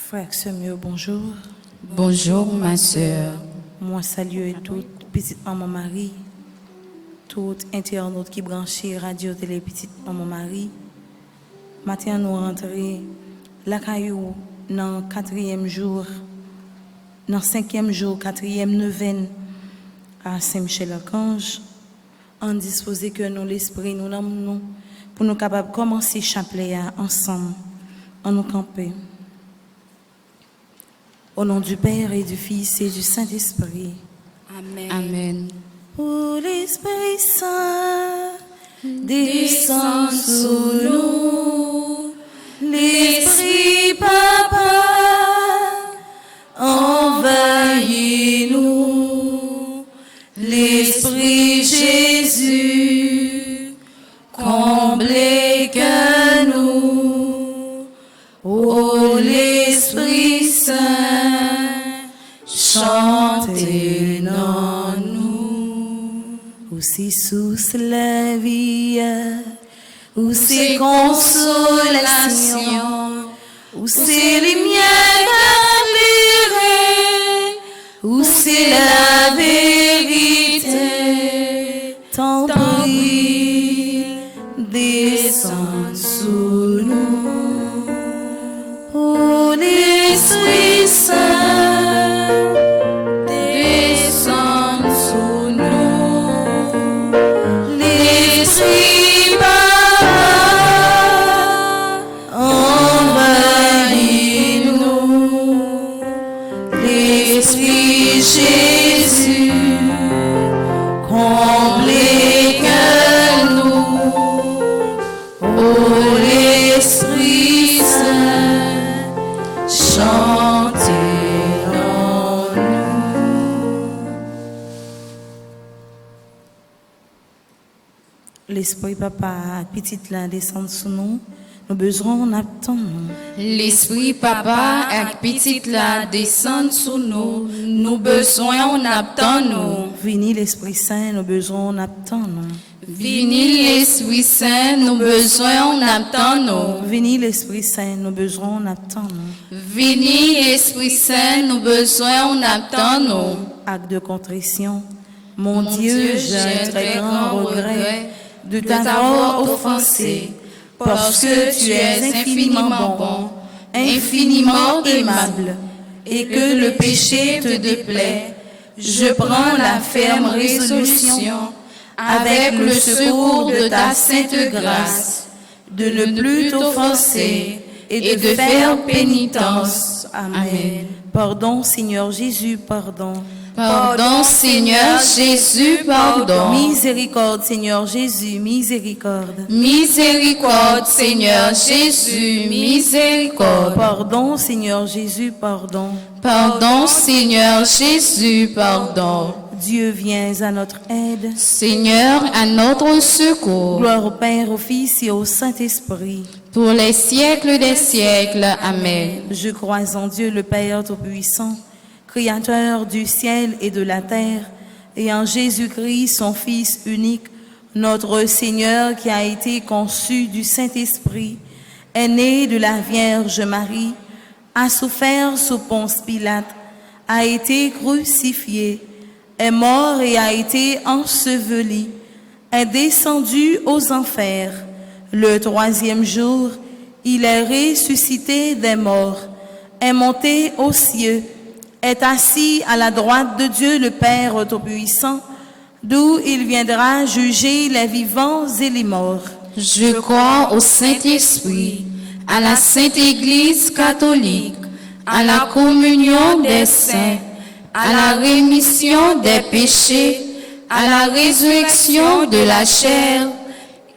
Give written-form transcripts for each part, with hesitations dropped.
Frère Samuel, bonjour. Bonjour ma sœur. Moi salue toute petite maman Marie, toute internaute qui branchait radio télé petite maman Marie. Matin nous rentrons la caillou dans 4e jour, dans 5e jour, 4e neuvaine à Saint-Michel-Archange. En disposer que nous l'esprit nous l'amenons pour nous capables de commencer chapelet ensemble en nous camper. Au nom du Père et du Fils et du Saint-Esprit. Amen. Amen. Ô l'Esprit Saint, descend sous nous, l'Esprit Papa, envahis-nous, l'Esprit Jésus, comblez que nous, ô l'Esprit Saint, chantez dans nous. Aussi source la vie, où c'est consolation, où c'est lumière éclairée, où c'est la vérité. T'en prie, descends sous nous, ô l'Esprit Saint, descends sous nous, l'Esprit Papa, envahis-nous, l'Esprit Jésus, comblez que nous, ô l'Esprit Saint, chantez en nous. L'Esprit Papa, petite là, descend sous nous. Nous besoin, on attend. L'Esprit Papa ak petite la descend sous nous. Nous besoin on attend nous. Vini l'Esprit Saint, nous besoin, on attend. Vini l'Esprit Saint, nous besoin on attend nous. Vini l'Esprit Saint, nous besoin, on attend. Vini Esprit Saint, nous besoin on attend nous. Acte de contrition. Mon Dieu, j'ai un très grand regret de t'avoir offensé, parce que tu es infiniment bon, infiniment aimable, et que le péché te déplaît. Je prends la ferme résolution, avec le secours de ta sainte grâce, de ne plus t'offenser et de faire pénitence. Amen. Pardon, Seigneur Jésus, pardon. Pardon, Seigneur Jésus, pardon. Miséricorde, Seigneur Jésus, miséricorde. Miséricorde, Seigneur Jésus, miséricorde. Pardon, Seigneur Jésus, pardon. Pardon, Seigneur Jésus, pardon. Dieu, viens à notre aide. Seigneur, à notre secours. Gloire au Père, au Fils et au Saint-Esprit. Pour les siècles des siècles. Amen. Je crois en Dieu, le Père Tout-Puissant, Créateur du ciel et de la terre, et en Jésus-Christ, son Fils unique, notre Seigneur, qui a été conçu du Saint-Esprit, est né de la Vierge Marie, a souffert sous Ponce Pilate, a été crucifié, est mort et a été enseveli, est descendu aux enfers. Le 3e jour, il est ressuscité des morts, est monté aux cieux, est assis à la droite de Dieu le Père Tout-Puissant, d'où il viendra juger les vivants et les morts. Je crois au Saint-Esprit, à la Sainte Église catholique, à la communion des saints, à la rémission des péchés, à la résurrection de la chair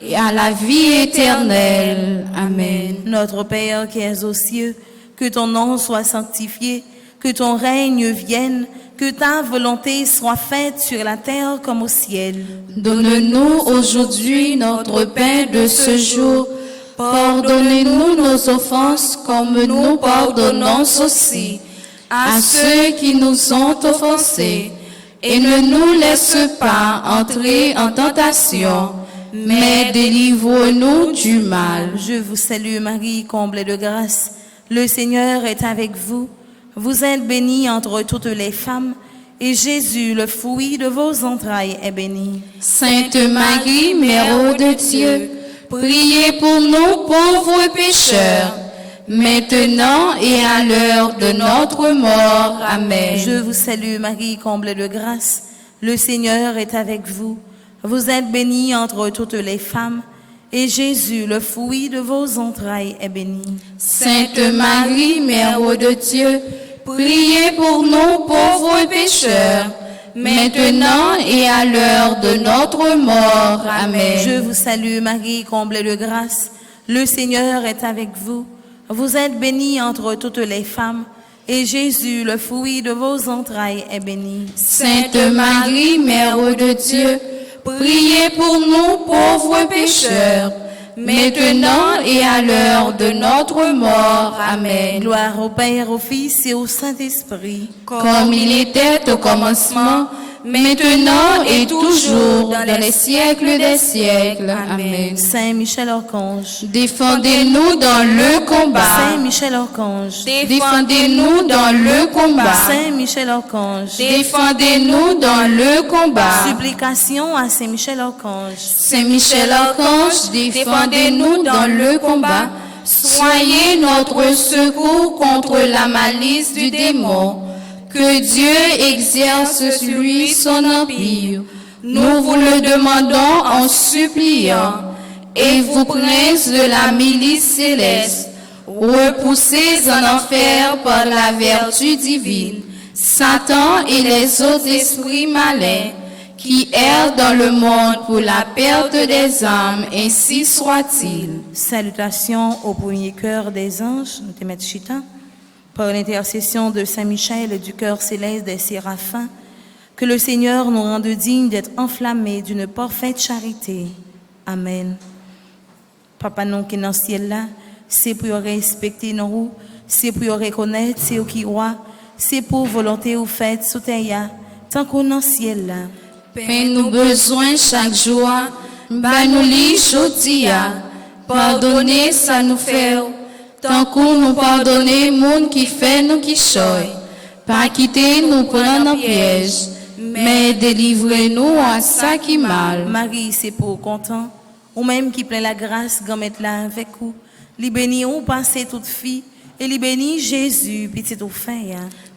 et à la vie éternelle. Amen. Notre Père qui es aux cieux, que ton nom soit sanctifié, que ton règne vienne, que ta volonté soit faite sur la terre comme au ciel. Donne-nous aujourd'hui notre pain de ce jour. Pardonnez-nous nos offenses comme nous pardonnons aussi à ceux qui nous ont offensés. Et ne nous laisse pas entrer en tentation, mais délivre-nous du mal. Je vous salue Marie, comblée de grâce. Le Seigneur est avec vous. Vous êtes bénie entre toutes les femmes, et Jésus, le fruit de vos entrailles, est béni. Sainte Marie, Mère de Dieu, priez pour nous pauvres pécheurs, maintenant et à l'heure de notre mort. Amen. Je vous salue Marie, comblée de grâce. Le Seigneur est avec vous. Vous êtes bénie entre toutes les femmes, et Jésus, le fruit de vos entrailles, est béni. Sainte Marie, Mère de Dieu, priez pour nous pauvres pécheurs, maintenant et à l'heure de notre mort. Amen. Je vous salue Marie, comblée de grâce. Le Seigneur est avec vous. Vous êtes bénie entre toutes les femmes, et Jésus, le fruit de vos entrailles, est béni. Sainte Marie, Mère de Dieu, priez pour nous pauvres pécheurs, maintenant et à l'heure de notre mort. Amen. Gloire au Père, au Fils et au Saint-Esprit. Comme il était au commencement, maintenant et toujours, dans les siècles des siècles. Amen. Saint Michel Archange. Défendez-nous dans le combat. Saint Michel Archange. Défendez-nous dans le combat. Saint Michel Archange. Défendez-nous dans le combat. Supplication à Saint Michel Archange. Saint Michel Archange, défendez-nous dans le combat. Soyez notre secours contre la malice du démon. Que Dieu exerce sur lui son empire. Nous vous le demandons en suppliant. Et vous, princes de la milice céleste, repoussés en enfer par la vertu divine, Satan et les autres esprits malins qui errent dans le monde pour la perte des âmes, ainsi soit-il. Salutations au premier cœur des anges, nous te mettons chita. Par l'intercession de Saint Michel et du cœur céleste des séraphins, que le Seigneur nous rende dignes d'être enflammés d'une parfaite charité. Amen. Papa, nous qui est dans le ciel là, c'est pour respecter nous, c'est pour reconnaître, c'est qui roi, c'est pour volonté ou fête sous terre, tant qu'on est dans le ciel là. Fais-nous besoin chaque jour, bah nous li jodia, pardonnez ça nous fait. Tant qu'on nous pardonne, monde qui fait nous qui choy. Pas quitter nous prendre en piège, mais délivrez-nous à ça qui mal. Marie, c'est pour content, ou même qui plein la grâce, gamette là avec vous. Li béni ou passez toute fille, et li béni Jésus, petit au fin.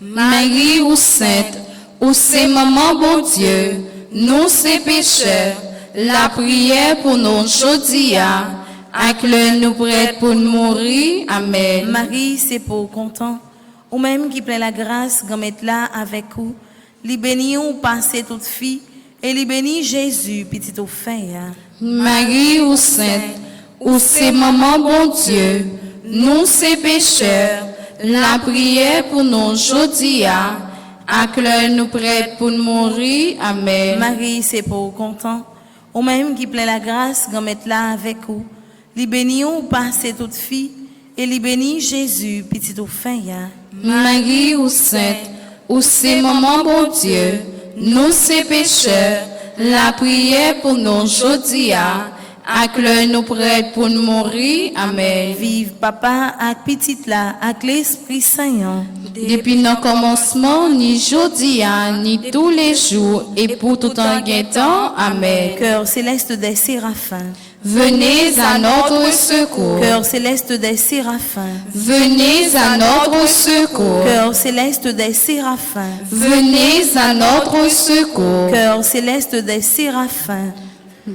Marie ou sainte, ou c'est maman bon Dieu, nous c'est pécheurs, la prière pour nous jodia. Acclame nous prête pour nous mourir. Amen. Marie, c'est pour content, ou même qui plein la grâce, gamette là avec vous. Li béni ou passez toute fille, et li béni Jésus, petit au fin. Marie ou sainte, ou c'est maman bon Dieu, nous c'est pécheurs, la prière pour nous jodia. Acclame nous prête pour nous mourir. Amen. Marie, c'est pour content, ou même qui plein la grâce, gamette là avec vous. Li béni ou passez toute fille, et li béni Jésus, petit au fin. Marie ou sainte, ou c'est maman bon Dieu, nous c'est pécheurs, la prière pour nous jodia. Acclame nous prête pour nous mourir. Amen. Vive papa ak petite là, ak l'Esprit Saint. Depuis nos commencements, ni jodia, ni tous les jours, et pour tout en temps. Amen. Cœur céleste des séraphins. Venez à notre secours. Cœur céleste des séraphins. Venez à notre secours. Cœur céleste des séraphins. Venez à notre secours. Cœur céleste des séraphins.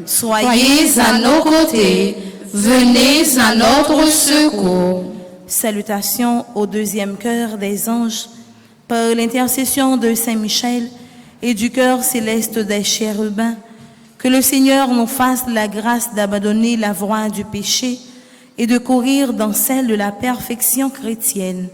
Soyez à nos côtés. Venez à notre secours. Salutations au deuxième cœur des anges, par l'intercession de Saint Michel et du cœur céleste des chérubins, que le Seigneur nous fasse la grâce d'abandonner la voie du péché et de courir dans celle de la perfection chrétienne.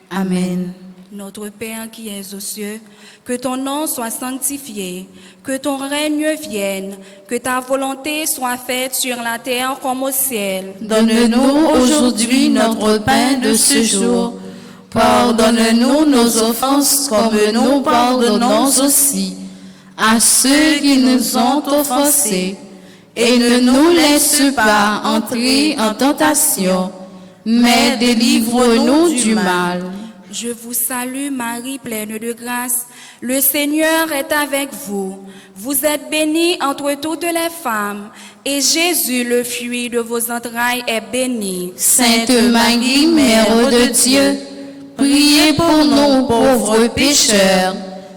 Amen. Notre Père qui es aux cieux, que ton nom soit sanctifié, que ton règne vienne, que ta volonté soit faite sur la terre comme au ciel. Donne-nous aujourd'hui notre pain de ce jour. Pardonne-nous nos offenses comme nous pardonnons aussi à ceux qui nous ont offensés. Et ne nous laisse pas entrer en tentation, mais délivre-nous du mal. Je vous salue Marie, pleine de grâce. Le Seigneur est avec vous. Vous êtes bénie entre toutes les femmes, et Jésus, le fruit de vos entrailles, est béni. Sainte Marie, Mère de Dieu, priez pour nous pauvres pécheurs,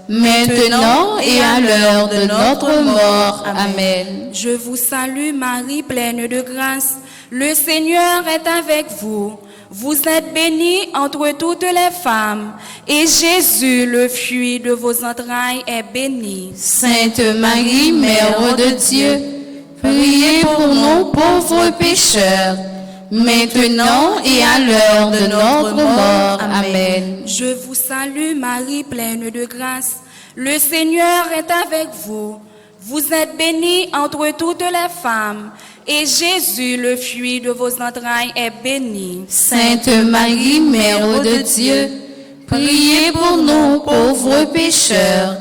maintenant et à l'heure de notre mort. Amen. Je vous salue Marie, pleine de grâce. Le Seigneur est avec vous. Vous êtes bénie entre toutes les femmes, et Jésus, le fruit de vos entrailles, est béni. Sainte Marie, Mère de Dieu, priez pour nous pauvres pécheurs, maintenant et à l'heure de notre mort. Amen. Je vous salue Marie, pleine de grâce. Le Seigneur est avec vous. Vous êtes bénie entre toutes les femmes, et Jésus, le fruit de vos entrailles, est béni. Sainte Marie, Mère de Dieu, priez pour nous pauvres pécheurs,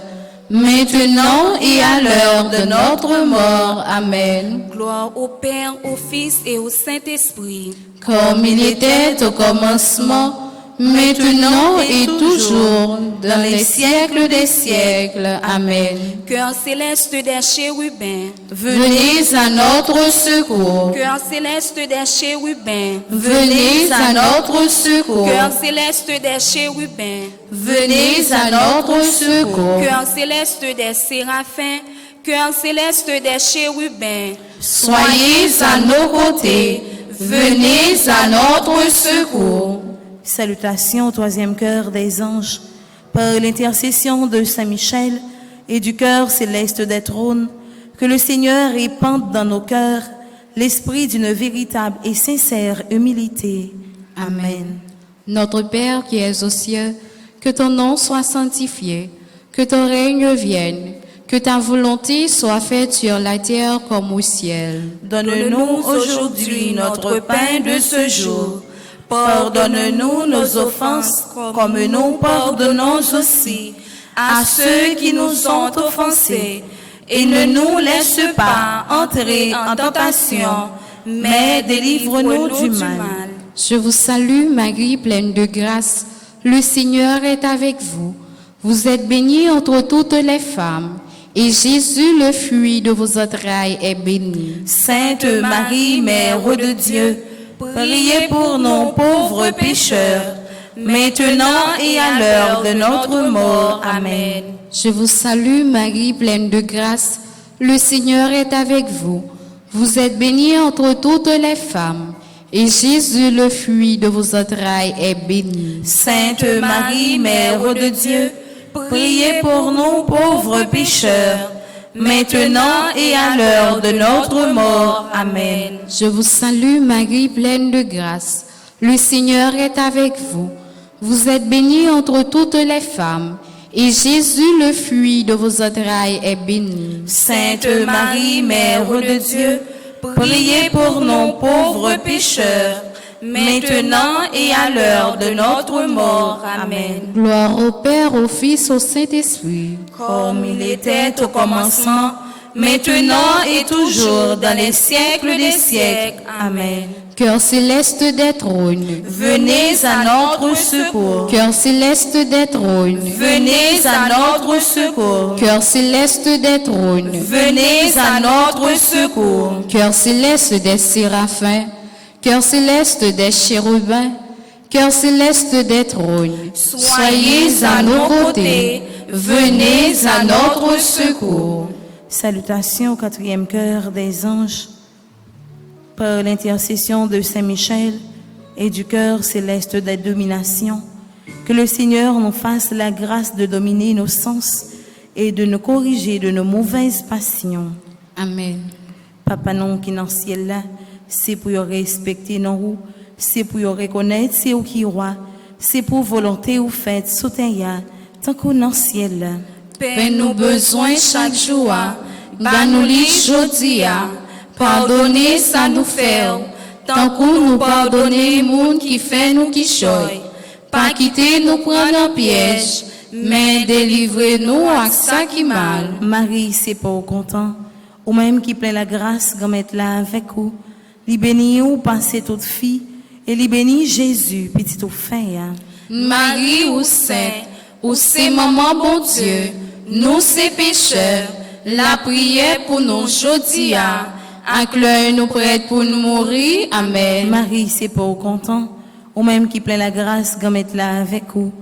maintenant et à l'heure de notre mort. Amen. Gloire au Père, au Fils et au Saint-Esprit. Comme il était au commencement, maintenant et toujours, dans les siècles des siècles. Amen. Cœur céleste des chérubins, Venez à notre secours. cœur céleste des chérubins, Venez à notre secours. cœur céleste des chérubins, Venez à notre secours. cœur céleste des séraphins, cœur céleste des chérubins, Soyez à nos côtés. Venez à notre secours. Salutations au troisième cœur des anges, par l'intercession de Saint Michel et du cœur céleste des trônes, que le Seigneur répande dans nos cœurs l'esprit d'une véritable et sincère humilité. Amen. Notre Père qui es aux cieux, que ton nom soit sanctifié, que ton règne vienne, que ta volonté soit faite sur la terre comme au ciel. Donne-nous aujourd'hui notre pain de ce jour. Pardonne-nous nos offenses, comme nous pardonnons aussi à ceux qui nous ont offensés. Et ne nous laisse pas entrer en tentation, mais délivre-nous du mal. Je vous salue Marie, pleine de grâce. Le Seigneur est avec vous. Vous êtes bénie entre toutes les femmes, et Jésus, le fruit de vos entrailles, est béni. Sainte Marie, Mère de Dieu, priez pour nous pauvres pécheurs, maintenant et à l'heure de notre mort. Amen. Je vous salue Marie, pleine de grâce. Le Seigneur est avec vous. Vous êtes bénie entre toutes les femmes, et Jésus, le fruit de vos entrailles, est béni. Sainte Marie, Mère de Dieu, priez pour nous pauvres pécheurs, maintenant et à l'heure de notre mort. Amen. Je vous salue Marie, pleine de grâce. Le Seigneur est avec vous. Vous êtes bénie entre toutes les femmes, et Jésus, le fruit de vos entrailles, est béni. Sainte Marie, Mère de Dieu, priez pour nous pauvres pécheurs, maintenant et à l'heure de notre mort. Amen. Gloire au Père, au Fils, au Saint-Esprit. Comme il était au commencement, maintenant et toujours, dans les siècles des siècles. Amen. Cœur céleste des trônes, Venez à notre secours. cœur céleste des trônes, Venez à notre secours. cœur céleste des trônes, Venez à notre secours. cœur céleste des séraphins, cœur céleste des chérubins, cœur céleste des trônes, soyez à nos côtés, venez à notre secours. Salutations au quatrième cœur des anges, par l'intercession de Saint Michel et du cœur céleste des dominations, que le Seigneur nous fasse la grâce de dominer nos sens et de nous corriger de nos mauvaises passions. Amen. Papa non qui dans le ciel là, c'est pour respecter nos roues, c'est pour reconnaître c'est où qui roi, c'est pour volonté ou faites soutenir tant qu'on dans le ciel là. Paix nous besoin chaque jour, bah nous li jodi a, pardonnez ça nous fait, tant qu'on nous pardonner moun qui fait nous qui choy, pas quitter nous prendre en piège, mais délivrez-nous à ça qui mal. Marie, c'est pas au content, ou même qui plein la grâce, grand mettre là avec vous, li béni ou passer toute fille, et li béni Jésus, petit au fin. Marie ou saint, ou c'est maman bon Dieu, nous c'est pécheurs, la prière pour nous jodi a, ak l'heure nous prête pour nous mourir. Amen. Marie, c'est pour content, ou même qui plein la grâce, gamet là avec vous.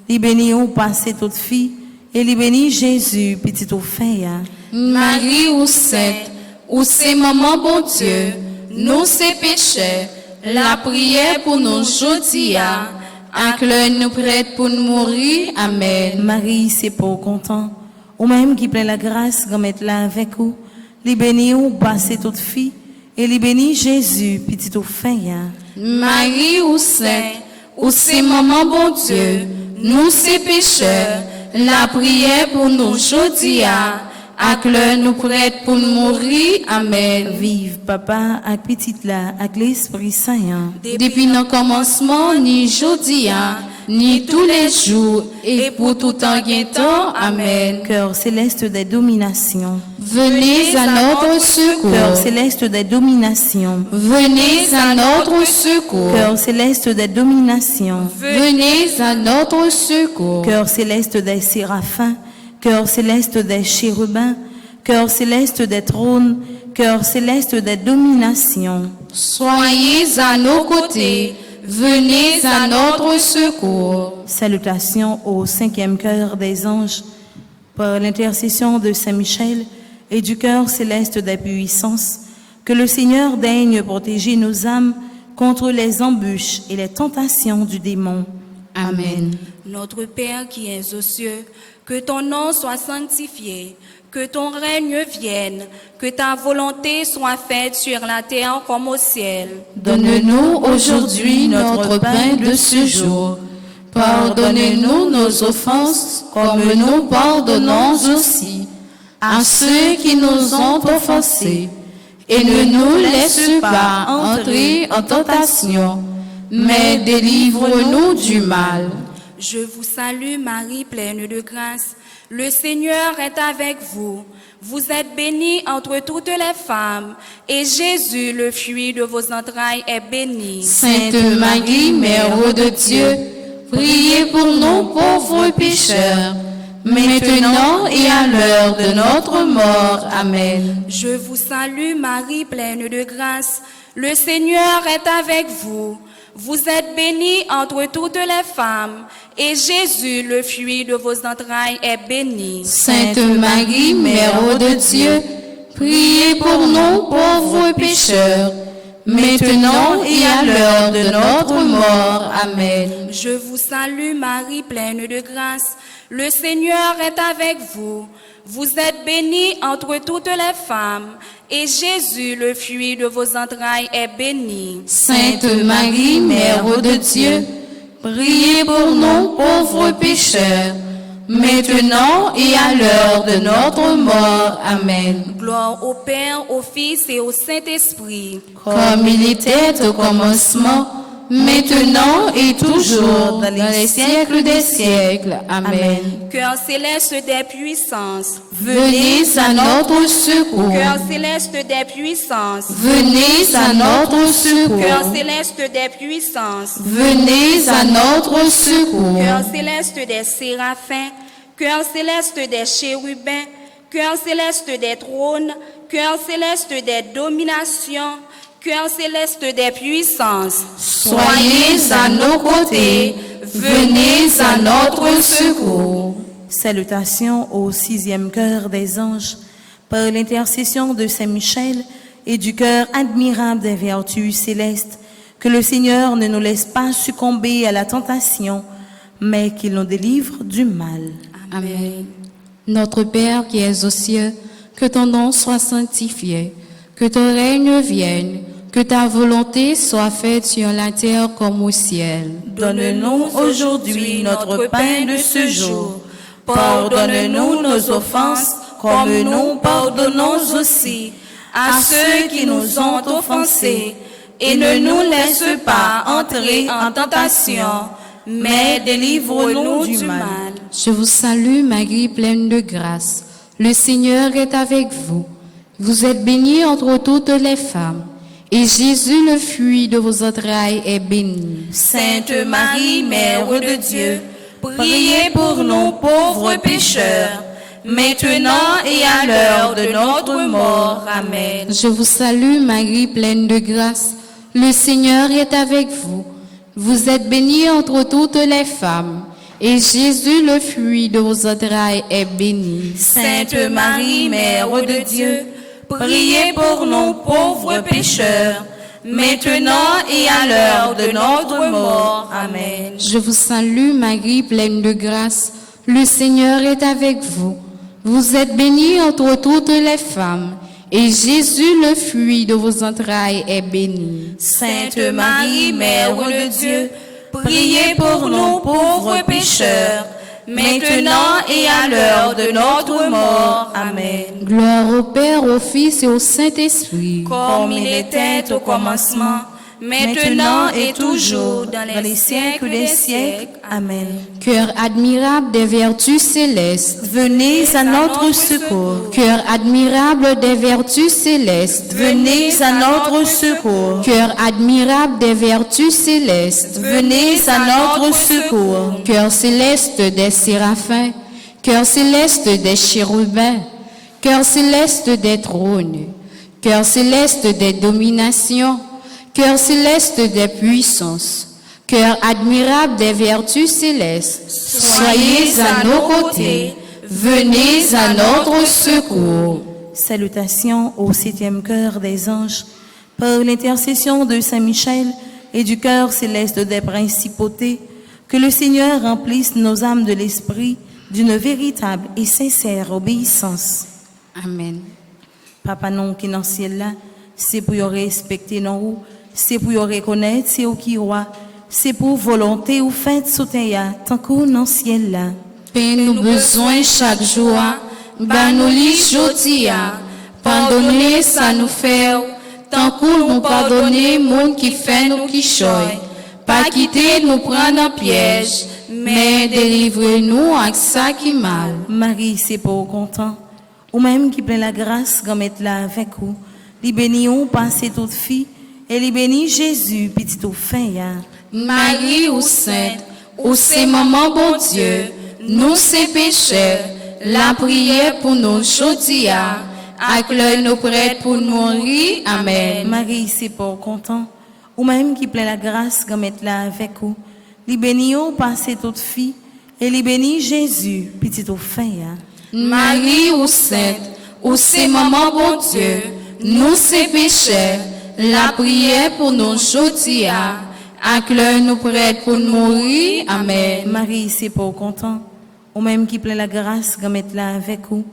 Li béni ou passé toute fille, et li béni Jésus, petit au fin. Marie ou sainte, ou c'est maman bon Dieu, nous c'est pécheurs, la prière pour nous jodi a, ak l'heure nous prête pour nous mourir. Amen. Marie, c'est pour content, ou même qui plein la grâce, gamet là avec vous. Li béni ou passé toute fille, et li béni Jésus, petit au fin. Marie ou sainte, ou c'est maman bon Dieu, nous c'est pécheurs, la prière pour nous jodi a, ak l'heure nous prête pour nous mourir. Amen. Vive papa, ak petite là, ak l'Esprit Saint. Depuis nos commencements, ni jodi a, ni tous les jours, et pour tout temps temps. Amen. Cœur céleste des dominations. Venez à notre Cœur secours. céleste des dominations. Venez à notre secours. Cœur céleste des dominations. Venez à notre secours. Cœur céleste des séraphins. Cœur céleste des chérubins. Cœur céleste des trônes. Cœur céleste des dominations. Soyez à nos côtés. Venez à notre secours. Salutations au cinquième cœur des anges. Par l'intercession de Saint Michel et du cœur céleste des puissances, que le Seigneur daigne protéger nos âmes contre les embûches et les tentations du démon. Amen. Notre Père qui es aux cieux, que ton nom soit sanctifié, que ton règne vienne, que ta volonté soit faite sur la terre comme au ciel. Donne-nous aujourd'hui notre pain de ce jour. Pardonnez-nous nos offenses, comme nous pardonnons aussi à ceux qui nous ont offensés. Et ne nous laisse pas entrer en tentation, mais délivre-nous du mal. Je vous salue Marie, pleine de grâce. Le Seigneur est avec vous. Vous êtes bénie entre toutes les femmes, et Jésus, le fruit de vos entrailles, est béni. Sainte Marie, Mère de Dieu, priez pour nous pauvres pécheurs, maintenant et à l'heure de notre mort. Amen. Je vous salue Marie, pleine de grâce. Le Seigneur est avec vous. Vous êtes bénie entre toutes les femmes, et Jésus, le fruit de vos entrailles, est béni. Sainte Marie, Mère de Dieu, priez pour nous pauvres pécheurs, maintenant et à l'heure de notre mort. Amen. Je vous salue Marie, pleine de grâce. Le Seigneur est avec vous. Vous êtes bénie entre toutes les femmes, et Jésus, le fruit de vos entrailles, est béni. Sainte Marie, Mère de Dieu, priez pour nous pauvres pécheurs, maintenant et à l'heure de notre mort. Amen. Gloire au Père, au Fils et au Saint-Esprit. Comme il était au commencement, maintenant et toujours, dans les siècles des siècles. Amen. Cœur céleste des puissances. Venez à notre secours. Cœur céleste des puissances. Venez à notre secours. Cœur céleste des puissances. Venez à notre secours. Cœur céleste des séraphins. Cœur céleste des chérubins. Cœur céleste des trônes. Cœur céleste des dominations. Cœur céleste des puissances. Soyez à nos côtés. Venez à notre secours. Salutations au sixième cœur des anges. Par l'intercession de Saint Michel et du cœur admirable des vertus célestes, que le Seigneur ne nous laisse pas succomber à la tentation, mais qu'il nous délivre du mal. Amen. Notre Père qui es aux cieux, que ton nom soit sanctifié, que ton règne vienne, que ta volonté soit faite sur la terre comme au ciel. Donne-nous aujourd'hui notre pain de ce jour. Pardonne-nous nos offenses, comme nous pardonnons aussi à ceux qui nous ont offensés. Et ne nous laisse pas entrer en tentation, mais délivre-nous du mal. Je vous salue Marie, pleine de grâce. Le Seigneur est avec vous. Vous êtes bénie entre toutes les femmes, et Jésus, le fruit de vos entrailles, est béni. Sainte Marie, Mère de Dieu, priez pour nous pauvres pécheurs, maintenant et à l'heure de notre mort. Amen. Je vous salue Marie, pleine de grâce. Le Seigneur est avec vous. Vous êtes bénie entre toutes les femmes, et Jésus, le fruit de vos entrailles, est béni. Sainte Marie, Mère de Dieu, priez pour nous pauvres pécheurs, maintenant et à l'heure de notre mort. Amen. Je vous salue Marie, pleine de grâce. Le Seigneur est avec vous. Vous êtes bénie entre toutes les femmes, et Jésus, le fruit de vos entrailles, est béni. Sainte Marie, Mère de Dieu, priez pour nous pauvres pécheurs, maintenant et à l'heure de notre mort. Amen. Gloire au Père, au Fils et au Saint-Esprit. Comme il était au commencement, maintenant et toujours, dans les siècles des siècles. Amen. Cœur admirable des vertus célestes. Venez à notre secours. Cœur admirable des vertus célestes. Venez à notre secours. Cœur admirable des vertus célestes. Venez à notre secours. Cœur céleste des séraphins. Cœur céleste des chérubins. Cœur céleste des trônes. Cœur céleste des dominations. Cœur céleste des puissances. Cœur admirable des vertus célestes, soyez à nos côtés, venez à notre secours. Salutations au 7e cœur des anges, par l'intercession de Saint Michel et du cœur céleste des principautés, que le Seigneur remplisse nos âmes de l'esprit d'une véritable et sincère obéissance. Amen. Papa non qui dans le ciel là, c'est pour respecter nous, c'est pour reconnaître c'est au qui roi. C'est pour volonté ou fête soutien, tant qu'on dans ciel là. Paix nous besoin chaque jour, ben nous li jodia. Pardonnez ça nous fait, tant qu'on nous pardonner monde qui fait nous qui choy. Pas quitter nous prendre en piège, mais délivrez-nous avec ça qui mal. Marie, c'est pour content, ou même qui plein la grâce, comme être là avec vous. Li béni ou passez toute fille, et li béni Jésus, petit au fin ya. Marie ou sainte, ou c'est maman bon Dieu, nous c'est pécheurs, la prière pour nous chaudia, avec l'heure nous prête pour nous mourir. Amen. Marie, c'est pour content, ou même qui plein la grâce, comme être là avec vous. Li béni ou passez toute fille, et li béni Jésus, petit au fin ya. Marie ou sainte, ou c'est maman bon Dieu, nous c'est pécheurs, la prière pour nous chaudia, avec l'heure nous prête pour nous mourir. Amen. Marie, c'est pour content, ou même qui plein la grâce, comme être là avec vous.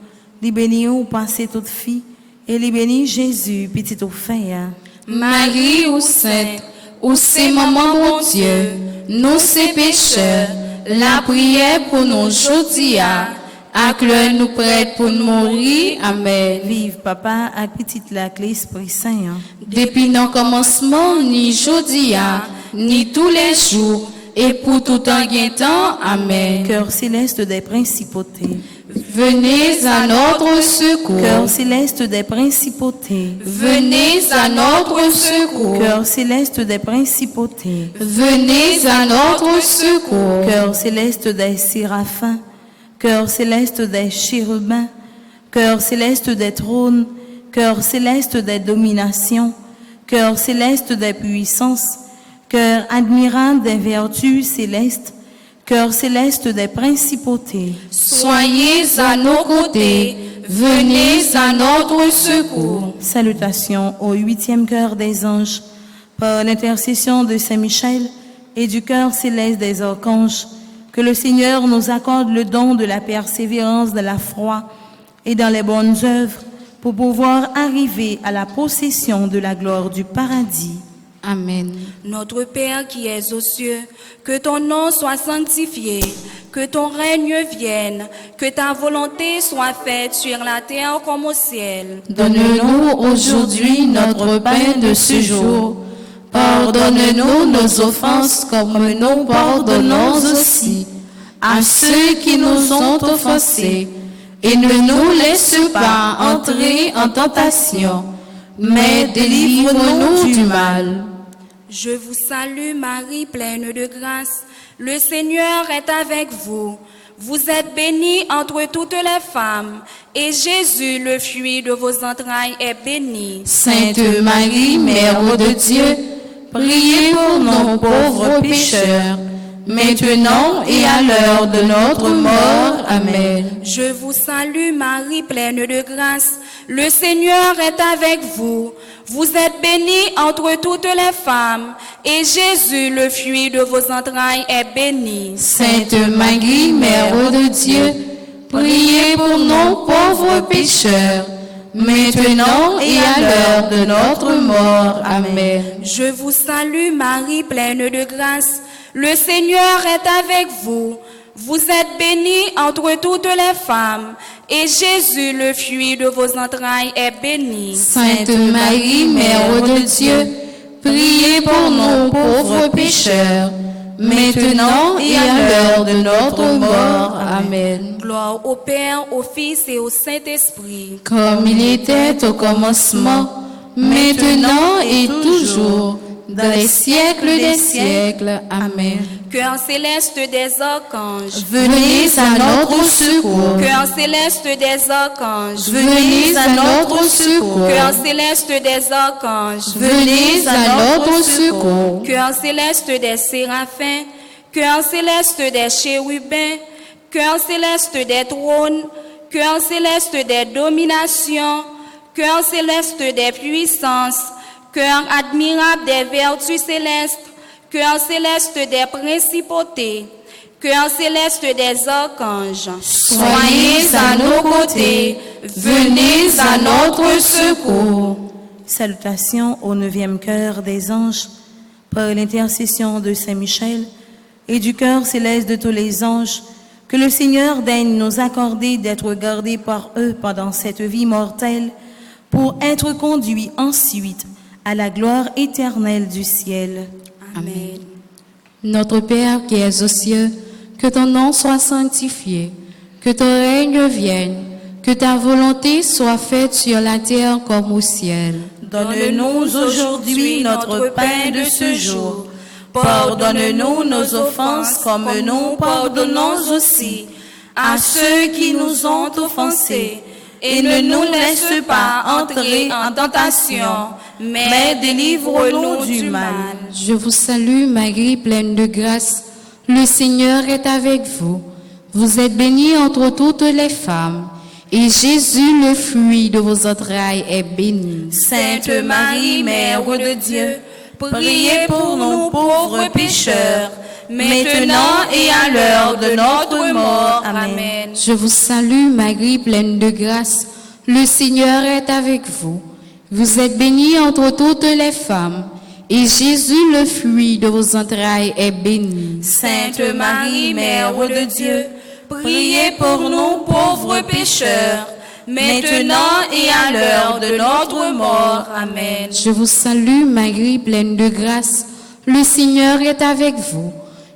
Li béni ou passez toute fille, et li béni Jésus, petit au fin ya. Marie ou sainte, ou c'est maman bon Dieu, nous c'est pécheurs, la prière pour nous chaudia, avec l'heure nous prête pour nous mourir. Amen. Vive papa, avec petite la clé Esprit Saint. Depuis nos commencements, ni jodia, ni tous les jours, et pour tout un temps. Amen. Cœur céleste des principautés. Venez à notre secours. Cœur céleste des principautés. Venez à notre secours. Cœur céleste des principautés. Venez à notre secours. Cœur céleste des séraphins. Cœur céleste des chérubins. Cœur céleste des trônes. Cœur céleste des dominations. Cœur céleste des puissances. Cœur admirable des vertus célestes. Cœur céleste des principautés. Soyez à nos côtés, venez à notre secours. Salutations au 8e cœur des anges, par l'intercession de Saint Michel et du cœur céleste des archanges, que le Seigneur nous accorde le don de la persévérance de la foi et dans les bonnes œuvres pour pouvoir arriver à la possession de la gloire du paradis. Amen. Notre Père qui es aux cieux, que ton nom soit sanctifié, que ton règne vienne, que ta volonté soit faite sur la terre comme au ciel. Donne-nous aujourd'hui notre pain de ce jour. Pardonne-nous nos offenses comme nous pardonnons aussi à ceux qui nous ont offensés. Et ne nous laisse pas entrer en tentation, mais délivre-nous du mal. Je vous salue Marie, pleine de grâce. Le Seigneur est avec vous. Vous êtes bénie entre toutes les femmes, et Jésus, le fruit de vos entrailles, est béni. Sainte Marie, Mère de Dieu, priez pour nous pauvres pécheurs, maintenant et à l'heure de notre mort. Amen. Je vous salue Marie, pleine de grâce. Le Seigneur est avec vous. Vous êtes bénie entre toutes les femmes, et Jésus, le fruit de vos entrailles, est béni. Sainte Marie, Mère de Dieu, priez pour nous pauvres pécheurs, maintenant et à l'heure de notre mort. Amen. Je vous salue Marie, pleine de grâce. Le Seigneur est avec vous. Vous êtes bénie entre toutes les femmes, et Jésus, le fruit de vos entrailles, est béni. Sainte Marie, Mère de Dieu, priez pour nous pauvres pécheurs, maintenant et à l'heure de notre mort. Amen. Gloire au Père, au Fils et au Saint-Esprit. Comme il était au commencement, maintenant et toujours, dans les siècles des siècles. Amen. Cœur céleste des archanges, Venez à notre secours. cœur céleste des archanges, Venez à notre secours. cœur céleste des archanges, Venez à notre secours. cœur céleste des séraphins, cœur céleste des chérubins, cœur céleste des trônes, cœur céleste des dominations, cœur céleste des puissances, cœur admirable des vertus célestes, cœur céleste des principautés, cœur céleste des archanges. Soyez à nos côtés, venez à notre secours. Salutations au 9e chœur des anges, par l'intercession de Saint Michel et du cœur céleste de tous les anges, que le Seigneur daigne nous accorder d'être gardés par eux pendant cette vie mortelle, pour être conduits ensuite à la gloire éternelle du ciel. Amen. Notre Père qui es aux cieux, que ton nom soit sanctifié, que ton règne vienne, que ta volonté soit faite sur la terre comme au ciel. Donne-nous aujourd'hui notre pain de ce jour. Pardonne-nous nos offenses comme nous pardonnons aussi à ceux qui nous ont offensés. Et ne nous laisse pas entrer en tentation, mais délivre-nous du mal. Je vous salue Marie, pleine de grâce. Le Seigneur est avec vous. Vous êtes bénie entre toutes les femmes, et Jésus, le fruit de vos entrailles, est béni. Sainte Marie, Mère de Dieu, priez pour nous pauvres pécheurs, maintenant et à l'heure de notre mort. Amen. Je vous salue Marie, pleine de grâce. Le Seigneur est avec vous. Vous êtes bénie entre toutes les femmes, et Jésus, le fruit de vos entrailles, est béni. Sainte Marie, Mère de Dieu, priez pour nous pauvres pécheurs, maintenant et à l'heure de notre mort. Amen. Je vous salue Marie, pleine de grâce. Le Seigneur est avec vous.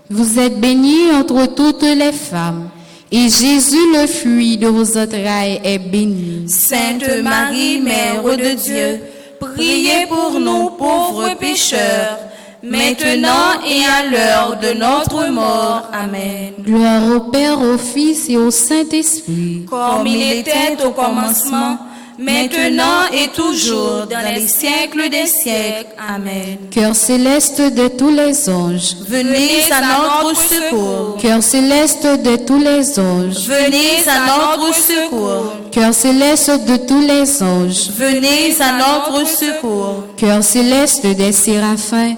Vous êtes bénie entre toutes les femmes, et Jésus, le fruit de vos entrailles, est béni. Sainte Marie, Mère de Dieu, priez pour nous pauvres pécheurs, maintenant et à l'heure de notre mort. Amen. Gloire au Père, au Fils et au Saint-Esprit. Comme il était au commencement, maintenant et toujours, dans les siècles des siècles. Amen. Cœur céleste de tous les anges, Venez à notre secours. cœur céleste de tous les anges, Venez à notre secours. cœur céleste de tous les anges, Venez à notre secours. cœur céleste des séraphins,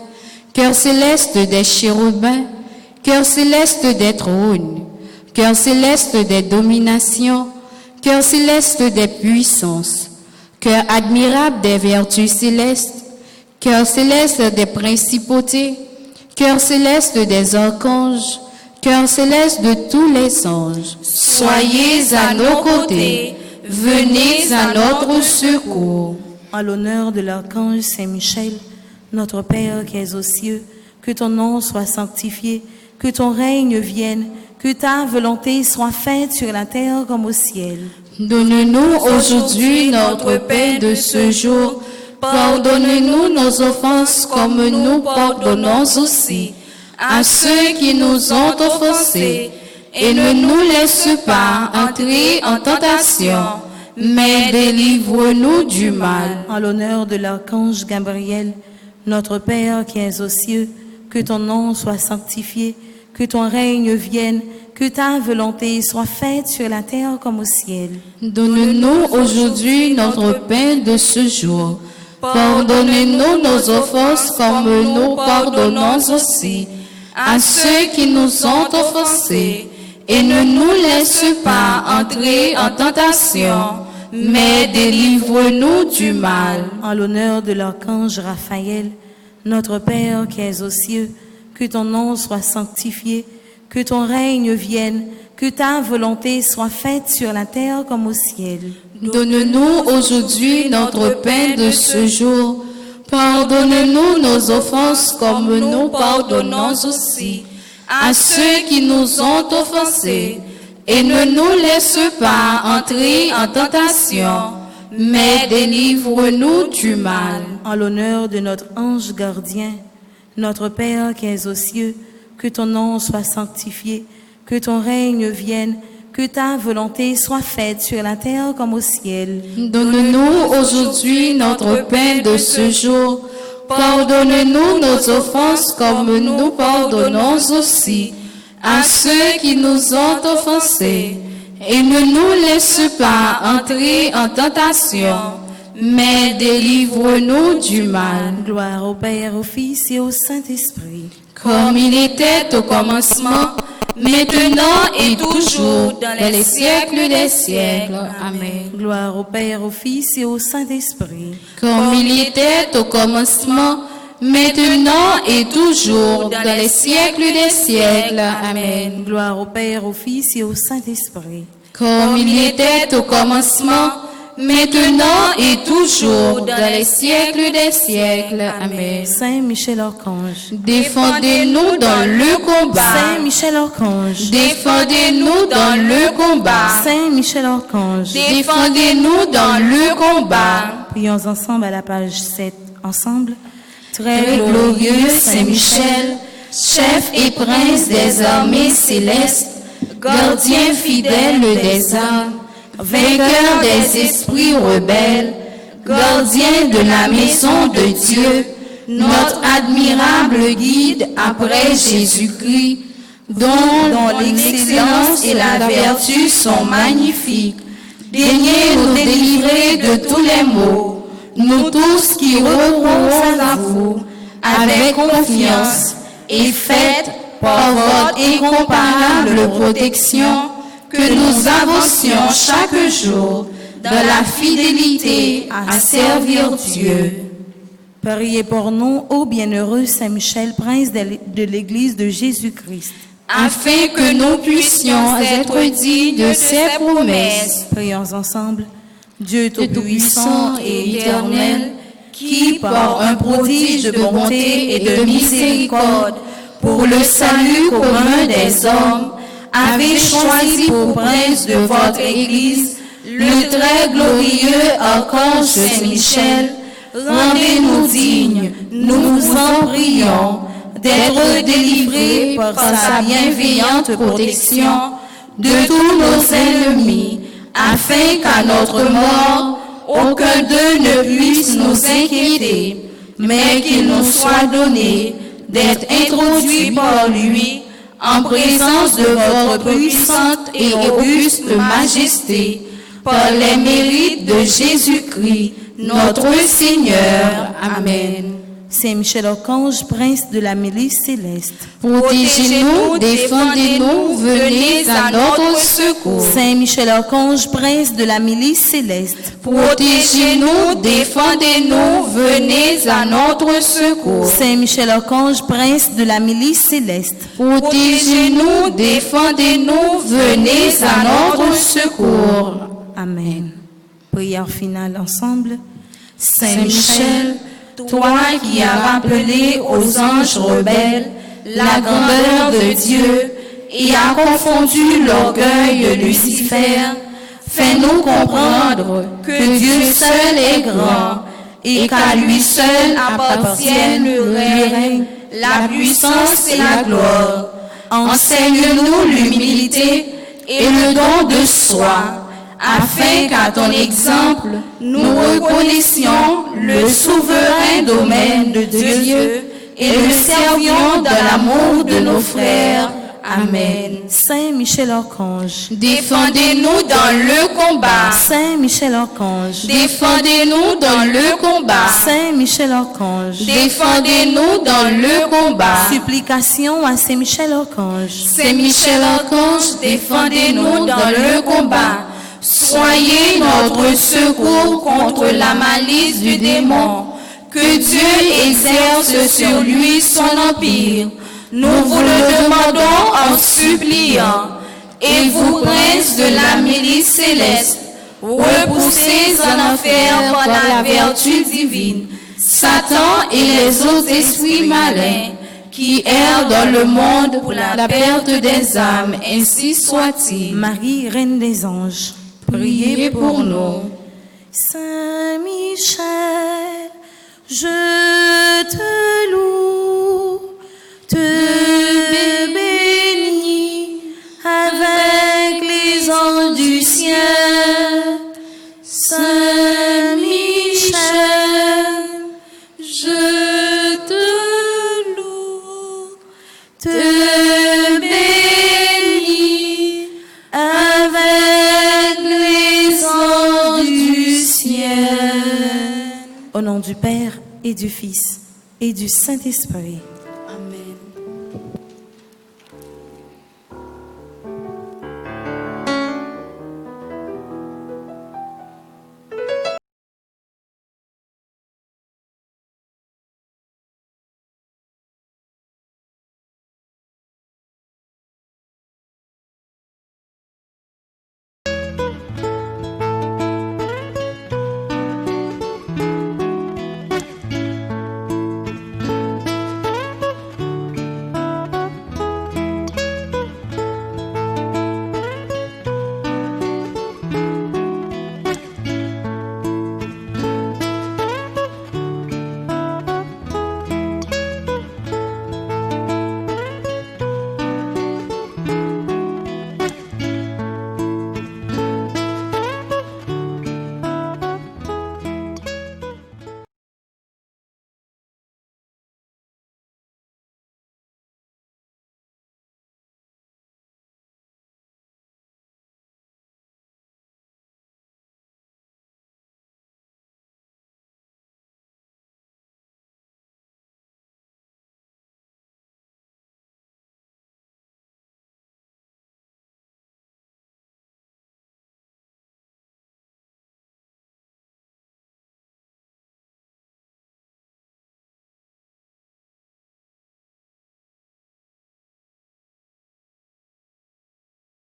cœur céleste des chérubins, cœur céleste des trônes, cœur céleste des dominations, cœur céleste des puissances, cœur admirable des vertus célestes, cœur céleste des principautés, cœur céleste des archanges, cœur céleste de tous les anges. Soyez à nos côtés, venez à notre secours. En l'honneur de l'archange Saint-Michel, notre Père qui es aux cieux, que ton nom soit sanctifié, que ton règne vienne, que ta volonté soit faite sur la terre comme au ciel. Donne-nous aujourd'hui notre pain de ce jour. Pardonne-nous nos offenses comme nous pardonnons aussi à ceux qui nous ont offensés. Et ne nous laisse pas entrer en tentation, mais délivre-nous du mal. En l'honneur de l'archange Gabriel, notre Père qui es aux cieux, que ton nom soit sanctifié, que ton règne vienne, que ta volonté soit faite sur la terre comme au ciel. Donne-nous aujourd'hui notre pain de ce jour. Pardonne-nous nos offenses comme nous pardonnons aussi à ceux qui nous ont offensés. Et ne nous laisse pas entrer en tentation, mais délivre-nous du mal. En l'honneur de l'archange Raphaël, notre Père qui es aux cieux, que ton nom soit sanctifié, que ton règne vienne, que ta volonté soit faite sur la terre comme au ciel. Donne-nous aujourd'hui notre pain de ce jour. Pardonne-nous nos offenses comme nous pardonnons aussi à ceux qui nous ont offensés. Et ne nous laisse pas entrer en tentation, mais délivre-nous du mal. En l'honneur de notre ange gardien, notre Père qui es aux cieux, que ton nom soit sanctifié, que ton règne vienne, que ta volonté soit faite sur la terre comme au ciel. Donne-nous aujourd'hui notre pain de ce jour. Pardonne-nous nos offenses comme nous pardonnons aussi à ceux qui nous ont offensés. Et ne nous laisse pas entrer en tentation, mais délivre-nous du mal. Gloire au Père, au Fils et au Saint-Esprit. Comme il était au commencement, maintenant et toujours, dans les siècles des siècles. Amen. Gloire au Père, au Fils et au Saint-Esprit. Comme il était au commencement, maintenant et toujours, dans les siècles des siècles. Amen. Gloire au Père, au Fils et au Saint-Esprit. Comme il était au commencement, maintenant et toujours, dans les siècles des siècles. Amen. Saint Michel Archange. Défendez-nous dans le combat. Saint Michel Archange. Défendez-nous dans le combat. Saint Michel Archange. Défendez-nous dans le combat. Prions ensemble à la page 7. Ensemble. Très glorieux Saint Michel, chef et prince des armées célestes, gardien fidèle des âmes, vainqueur des esprits rebelles, gardien de la maison de Dieu, notre admirable guide après Jésus-Christ, dont l'excellence et la vertu sont magnifiques. Daignez nous délivrer de tous les maux, nous tous qui recourons à vous, avec confiance, et faites par votre incomparable protection, que nous avancions chaque jour dans la fidélité à servir Dieu. Priez pour nous, ô bienheureux Saint Michel, prince de l'Église de Jésus-Christ. Afin que nous puissions être dignes de ses promesses. Prions ensemble. Dieu tout-puissant et éternel, qui, par un prodige de bonté et de miséricorde, pour le salut commun des hommes, avez choisi pour prince de votre Église le très glorieux archange Saint-Michel, rendez-nous dignes, nous vous en prions, d'être délivrés par sa bienveillante protection de tous nos ennemis, afin qu'à notre mort, aucun d'eux ne puisse nous inquiéter, mais qu'il nous soit donné d'être introduits par lui en présence de votre puissante et auguste majesté, par les mérites de Jésus-Christ, notre Seigneur. Amen. Saint Michel Archange, prince de la milice céleste. Protégez-nous, défendez-nous, venez à notre secours. Saint Michel Archange, prince de la milice céleste. Protégez-nous, défendez-nous, venez à notre secours. Saint Michel Archange, prince de la milice céleste. Protégez-nous, défendez-nous, venez à notre secours. Amen. Prière finale ensemble. Saint Michel, toi qui as rappelé aux anges rebelles la grandeur de Dieu et as confondu l'orgueil de Lucifer, fais-nous comprendre que Dieu seul est grand et qu'à lui seul appartiennent le règne, la puissance et la gloire. Enseigne-nous l'humilité et le don de soi, afin qu'à ton exemple, nous reconnaissions le souverain domaine de Dieu et le servions dans l'amour de nos frères. Amen. Saint Michel Archange, Défendez-nous dans le combat. Saint Michel Archange, Défendez-nous dans le combat. Saint Michel Archange, Défendez-nous dans le combat. supplication à Saint Michel Archange. Saint Michel Archange, défendez-nous dans le combat. Soyez notre secours contre la malice du démon. Que Dieu exerce sur lui son empire. Nous vous le demandons en suppliant. Et vous, princes de la milice céleste, repoussez en enfer par la vertu divine Satan et les autres esprits malins qui errent dans le monde pour la perte des âmes, ainsi soit-il. Marie, Reine des anges, Priez pour nous. Saint Michel, je te loue, te bénis avec les anges du ciel. Saint Michel, je te loue, te bénis avec les anges du ciel. Au nom du Père et du Fils et du Saint-Esprit.